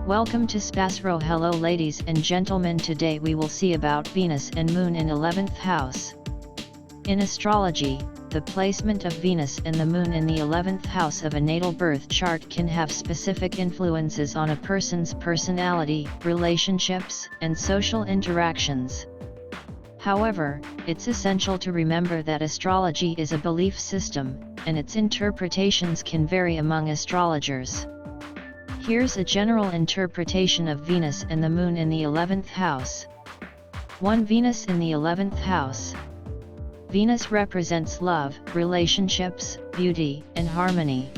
Welcome to SPASRO. Hello ladies and gentlemen, today we will see about Venus and Moon in 11th house. In astrology, the placement of Venus and the Moon in the 11th house of a natal birth chart can have specific influences on a person's personality, relationships, and social interactions. However, it's essential to remember that astrology is a belief system, and its interpretations can vary among astrologers. Here's a general interpretation of Venus and the Moon in the 11th house. 1. Venus in the 11th house. Venus represents love, relationships, beauty, and harmony.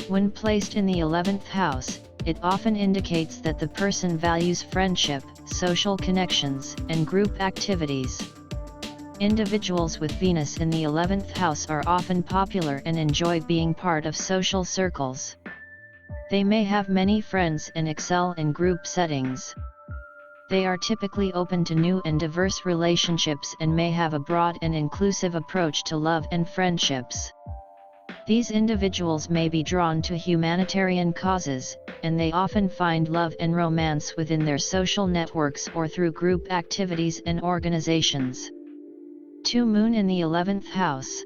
When placed in the 11th house, it often indicates that the person values friendship, social connections, and group activities. Individuals with Venus in the 11th house are often popular and enjoy being part of social circles. They may have many friends and excel in group settings. They are typically open to new and diverse relationships and may have a broad and inclusive approach to love and friendships. These individuals may be drawn to humanitarian causes, and they often find love and romance within their social networks or through group activities and organizations. 2. Moon in the 11th house.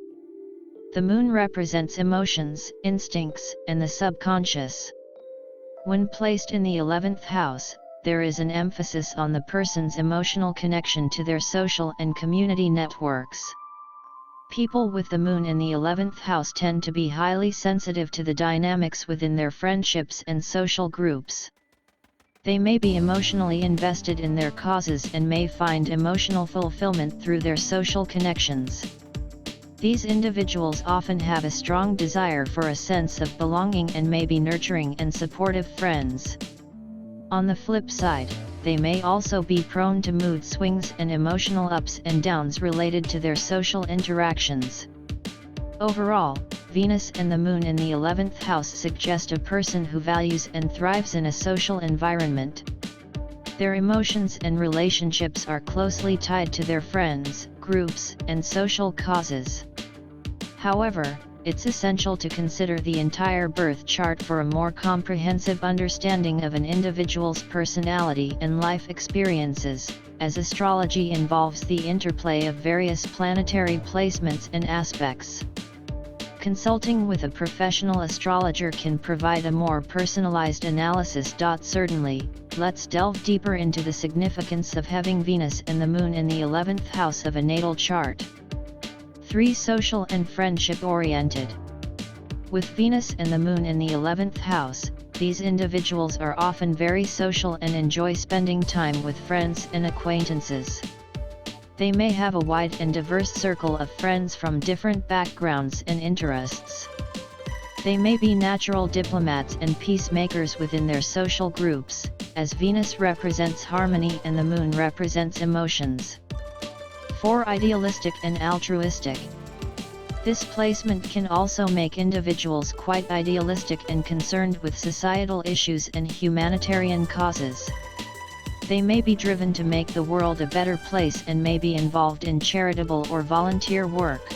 The Moon represents emotions, instincts, and the subconscious. When placed in the 11th house, there is an emphasis on the person's emotional connection to their social and community networks. People with the Moon in the 11th house tend to be highly sensitive to the dynamics within their friendships and social groups. They may be emotionally invested in their causes and may find emotional fulfillment through their social connections. These individuals often have a strong desire for a sense of belonging and may be nurturing and supportive friends. On the flip side, they may also be prone to mood swings and emotional ups and downs related to their social interactions. Overall, Venus and the Moon in the 11th house suggest a person who values and thrives in a social environment. Their emotions and relationships are closely tied to their friends, groups, and social causes. However, it's essential to consider the entire birth chart for a more comprehensive understanding of an individual's personality and life experiences, as astrology involves the interplay of various planetary placements and aspects. Consulting with a professional astrologer can provide a more personalized analysis. Certainly, let's delve deeper into the significance of having Venus and the Moon in the 11th house of a natal chart. 3. Social and friendship-oriented. With Venus and the Moon in the 11th house, these individuals are often very social and enjoy spending time with friends and acquaintances. They may have a wide and diverse circle of friends from different backgrounds and interests. They may be natural diplomats and peacemakers within their social groups, as Venus represents harmony and the Moon represents emotions. 4. Idealistic and altruistic. This placement can also make individuals quite idealistic and concerned with societal issues and humanitarian causes. They may be driven to make the world a better place and may be involved in charitable or volunteer work.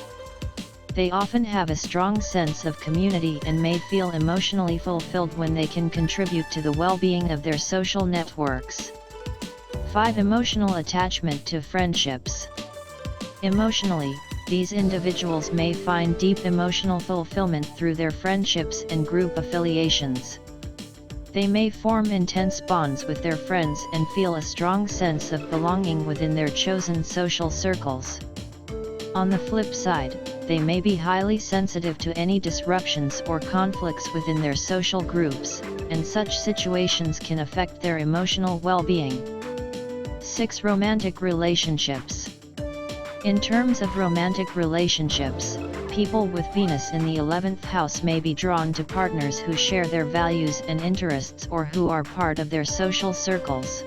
They often have a strong sense of community and may feel emotionally fulfilled when they can contribute to the well-being of their social networks. 5. Emotional attachment to friendships. Emotionally, these individuals may find deep emotional fulfillment through their friendships and group affiliations. They may form intense bonds with their friends and feel a strong sense of belonging within their chosen social circles. On the flip side, they may be highly sensitive to any disruptions or conflicts within their social groups, and such situations can affect their emotional well-being. 6. Romantic relationships. In terms of romantic relationships, people with Venus in the 11th house may be drawn to partners who share their values and interests or who are part of their social circles.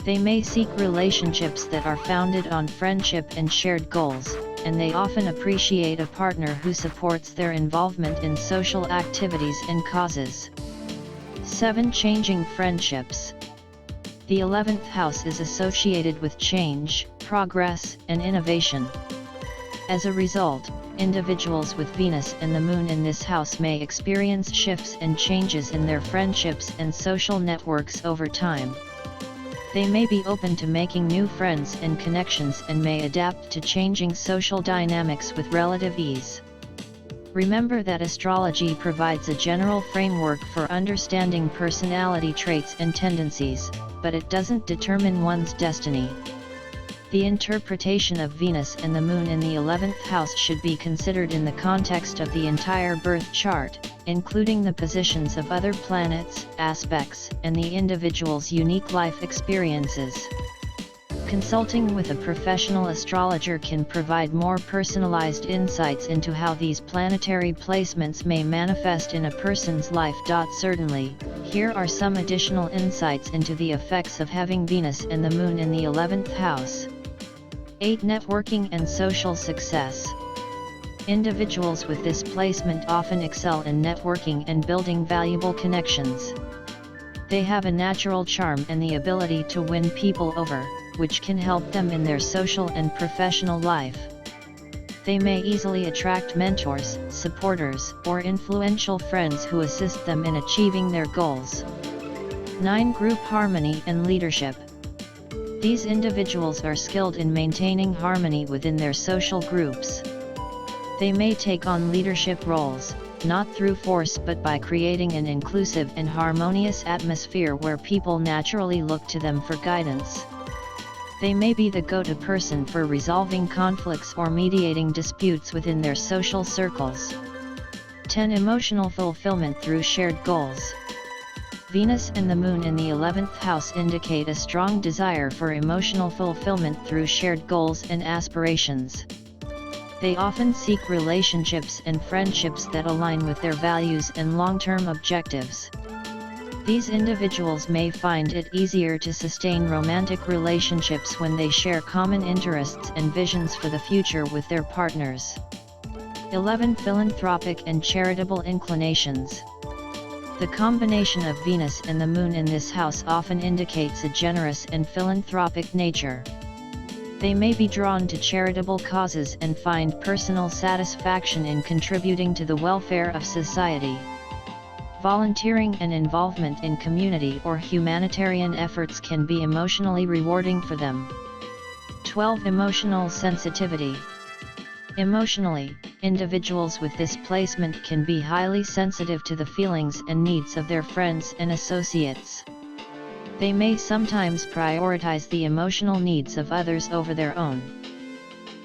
They may seek relationships that are founded on friendship and shared goals, and they often appreciate a partner who supports their involvement in social activities and causes. 7. Changing friendships. The 11th house is associated with change, progress, and innovation. As a result, individuals with Venus and the Moon in this house may experience shifts and changes in their friendships and social networks over time. They may be open to making new friends and connections and may adapt to changing social dynamics with relative ease. Remember that astrology provides a general framework for understanding personality traits and tendencies, but it doesn't determine one's destiny. The interpretation of Venus and the Moon in the 11th house should be considered in the context of the entire birth chart, including the positions of other planets, aspects, and the individual's unique life experiences. Consulting with a professional astrologer can provide more personalized insights into how these planetary placements may manifest in a person's life. Certainly, here are some additional insights into the effects of having Venus and the Moon in the 11th house. 8. Networking and social success. Individuals with this placement often excel in networking and building valuable connections. They have a natural charm and the ability to win people over, which can help them in their social and professional life. They may easily attract mentors, supporters, or influential friends who assist them in achieving their goals. 9. Group harmony and leadership. These individuals are skilled in maintaining harmony within their social groups. They may take on leadership roles, not through force but by creating an inclusive and harmonious atmosphere where people naturally look to them for guidance. They may be the go-to person for resolving conflicts or mediating disputes within their social circles. 10. Emotional fulfillment through shared goals. Venus and the Moon in the 11th house indicate a strong desire for emotional fulfillment through shared goals and aspirations. They often seek relationships and friendships that align with their values and long-term objectives. These individuals may find it easier to sustain romantic relationships when they share common interests and visions for the future with their partners. 11. Philanthropic and charitable inclinations. The combination of Venus and the Moon in this house often indicates a generous and philanthropic nature. They may be drawn to charitable causes and find personal satisfaction in contributing to the welfare of society. Volunteering and involvement in community or humanitarian efforts can be emotionally rewarding for them. 12. Emotional sensitivity. Emotionally, individuals with this placement can be highly sensitive to the feelings and needs of their friends and associates. They may sometimes prioritize the emotional needs of others over their own.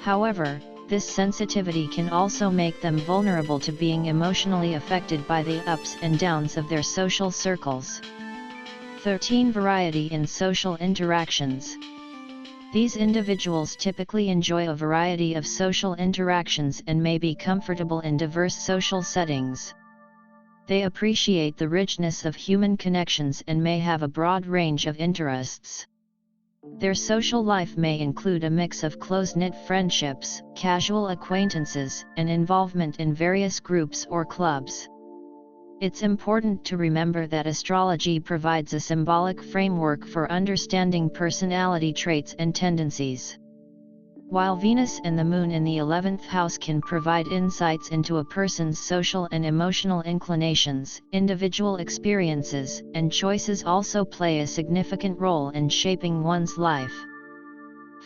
However, this sensitivity can also make them vulnerable to being emotionally affected by the ups and downs of their social circles. 13. Variety in social interactions. These individuals typically enjoy a variety of social interactions and may be comfortable in diverse social settings. They appreciate the richness of human connections and may have a broad range of interests. Their social life may include a mix of close-knit friendships, casual acquaintances, and involvement in various groups or clubs. It's important to remember that astrology provides a symbolic framework for understanding personality traits and tendencies. While Venus and the Moon in the 11th house can provide insights into a person's social and emotional inclinations, individual experiences and choices also play a significant role in shaping one's life.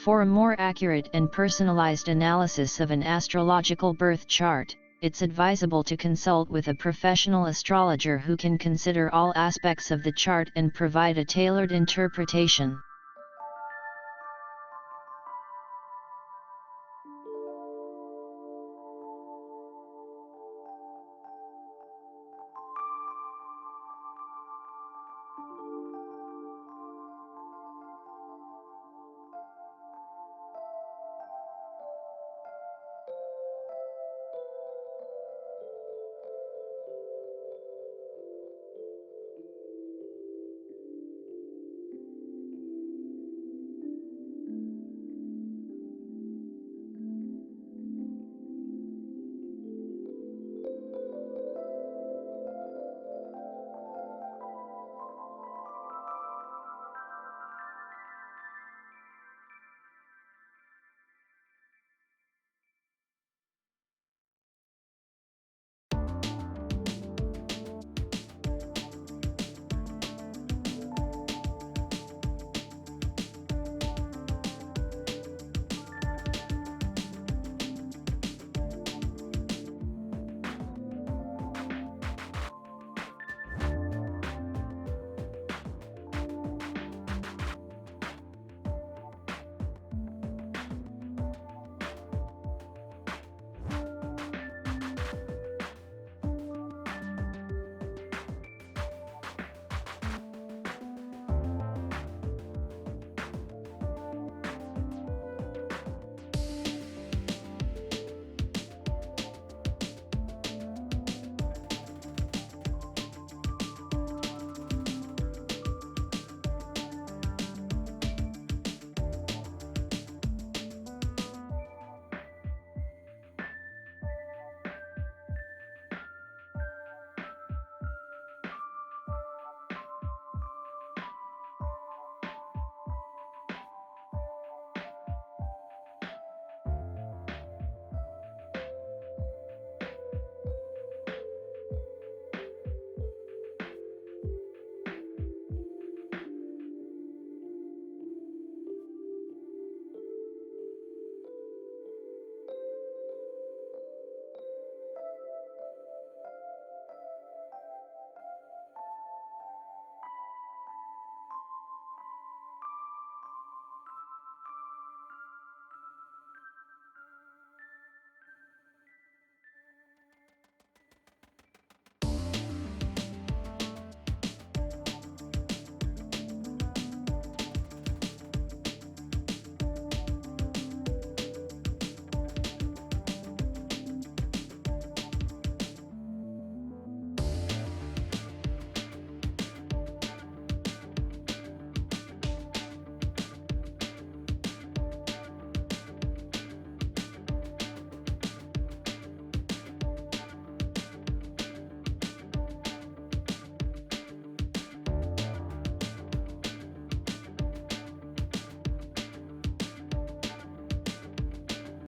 For a more accurate and personalized analysis of an astrological birth chart, it's advisable to consult with a professional astrologer who can consider all aspects of the chart and provide a tailored interpretation.